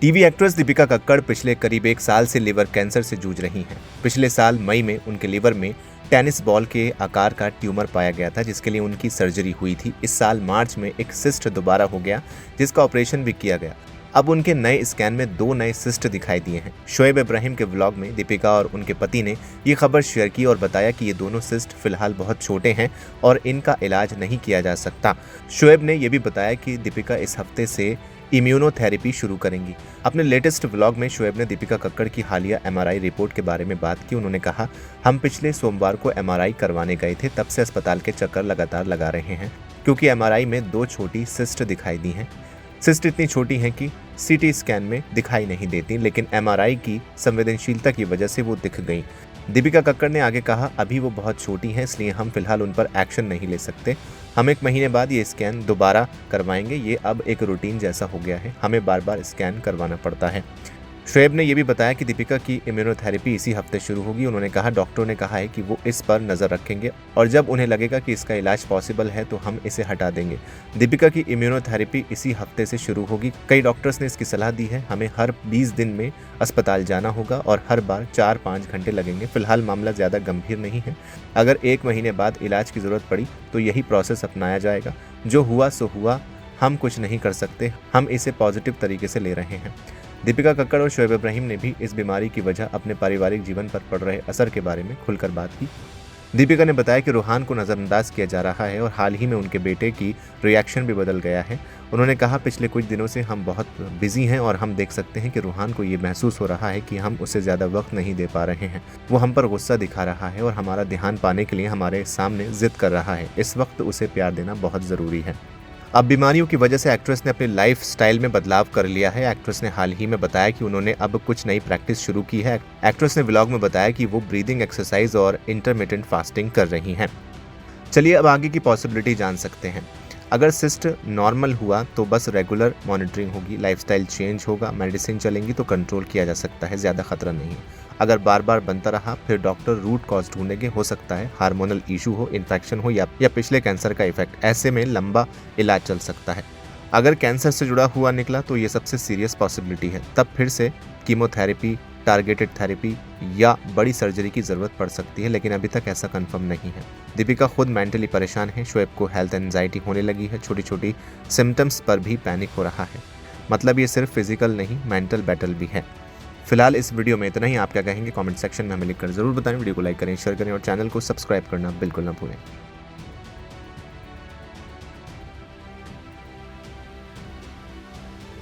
TV actress Deepika Kakkar पिछले करीब 1 साल से लिवर कैंसर से जूझ रही हैं। पिछले साल मई में उनके लिवर में टेनिस बॉल के आकार का ट्यूमर पाया गया था, जिसके लिए उनकी सर्जरी हुई थी। इस साल मार्च में एक सिस्ट दोबारा हो गया, जिसका ऑपरेशन भी किया गया। अब उनके नए स्कैन में 2 नए सिस्ट दिखाई दिए हैं। शोएब इब्राहिम के व्लॉग में दीपिका और उनके पति ने ये खबर शेयर की और बताया कि ये दोनों सिस्ट फिलहाल बहुत छोटे हैं और इनका इलाज नहीं किया जा सकता। शोएब ने यह भी बताया कि दीपिका इस हफ्ते से इम्यूनोथेरेपी शुरू करेंगी। अपने लेटेस्ट व्लॉग में शोएब ने दीपिका कक्कड़ की हालिया एमआरआई रिपोर्ट के बारे में बात की। उन्होंने कहा, हम पिछले सोमवार को एमआरआई करवाने गए थे, तब से अस्पताल के चक्कर लगातार लगा रहे हैं, क्योंकि एमआरआई में 2 छोटी सिस्ट दिखाई दी हैं। सिस्ट इतनी छोटी हैं कि सीटी स्कैन में दिखाई नहीं देती, लेकिन एमआरआई की संवेदनशीलता की वजह से वो दिख गई। दीपिका कक्कड़ ने आगे कहा, अभी वो बहुत छोटी हैं, इसलिए हम फिलहाल उन पर एक्शन नहीं ले सकते। हम 1 महीने बाद ये स्कैन दोबारा करवाएंगे। ये अब एक रूटीन जैसा हो गया है, हमें बार बार स्कैन करवाना पड़ता है। शोएब ने यह भी बताया कि दीपिका की इम्यूनोथेरेपी इसी हफ्ते शुरू होगी। उन्होंने कहा, डॉक्टरों ने कहा है कि वो इस पर नज़र रखेंगे और जब उन्हें लगेगा कि इसका इलाज पॉसिबल है तो हम इसे हटा देंगे। दीपिका की इम्यूनोथेरेपी इसी हफ्ते से शुरू होगी। कई डॉक्टर्स ने इसकी सलाह दी है। हमें हर 20 दिन में अस्पताल जाना होगा और हर बार 4-5 घंटे लगेंगे। फिलहाल मामला ज़्यादा गंभीर नहीं है। अगर 1 महीने बाद इलाज की ज़रूरत पड़ी तो यही प्रोसेस अपनाया जाएगा। जो हुआ सो हुआ, हम कुछ नहीं कर सकते। हम इसे पॉजिटिव तरीके से ले रहे हैं। दीपिका कक्कड़ और शोएब इब्राहिम ने भी इस बीमारी की वजह अपने पारिवारिक जीवन पर पड़ रहे असर के बारे में खुलकर बात की। दीपिका ने बताया कि रूहान को नज़रअंदाज किया जा रहा है और हाल ही में उनके बेटे की रिएक्शन भी बदल गया है। उन्होंने कहा, पिछले कुछ दिनों से हम बहुत बिजी हैं और हम देख सकते हैं कि रूहान को ये महसूस हो रहा है कि हम उसे ज़्यादा वक्त नहीं दे पा रहे हैं। वो हम पर गुस्सा दिखा रहा है और हमारा ध्यान पाने के लिए हमारे सामने जिद कर रहा है। इस वक्त उसे प्यार देना बहुत ज़रूरी है। अब बीमारियों की वजह से एक्ट्रेस ने अपने लाइफ स्टाइल में बदलाव कर लिया है। एक्ट्रेस ने हाल ही में बताया कि उन्होंने अब कुछ नई प्रैक्टिस शुरू की है। एक्ट्रेस ने व्लॉग में बताया कि वो ब्रीदिंग एक्सरसाइज और इंटरमिटेंट फास्टिंग कर रही हैं। चलिए अब आगे की पॉसिबिलिटी जान सकते हैं। अगर सिस्ट नॉर्मल हुआ तो बस रेगुलर मॉनिटरिंग होगी, लाइफस्टाइल चेंज होगा, मेडिसिन चलेंगी तो कंट्रोल किया जा सकता है, ज़्यादा खतरा नहीं है। अगर बार बार बनता रहा फिर डॉक्टर रूट कॉज ढूंढेंगे। हो सकता है हार्मोनल इशू हो, इन्फेक्शन हो या पिछले कैंसर का इफेक्ट। ऐसे में लंबा इलाज चल सकता है। अगर कैंसर से जुड़ा हुआ निकला तो ये सबसे सीरियस पॉसिबिलिटी है। तब फिर से कीमोथेरेपी, टारगेटेड थेरेपी या बड़ी सर्जरी की ज़रूरत पड़ सकती है, लेकिन अभी तक ऐसा कंफर्म नहीं है। दीपिका खुद मेंटली परेशान है। शोएब को हेल्थ एंजाइटी होने लगी है। छोटी छोटी सिम्टम्स पर भी पैनिक हो रहा है। मतलब ये सिर्फ फिजिकल नहीं, मेंटल बैटल भी है। फिलहाल इस वीडियो में इतना ही। आप क्या कहेंगे कमेंट सेक्शन में हमें लिखकर जरूर बताएं। वीडियो को लाइक करें, शेयर करें और चैनल को सब्सक्राइब करना बिल्कुल ना भूलें।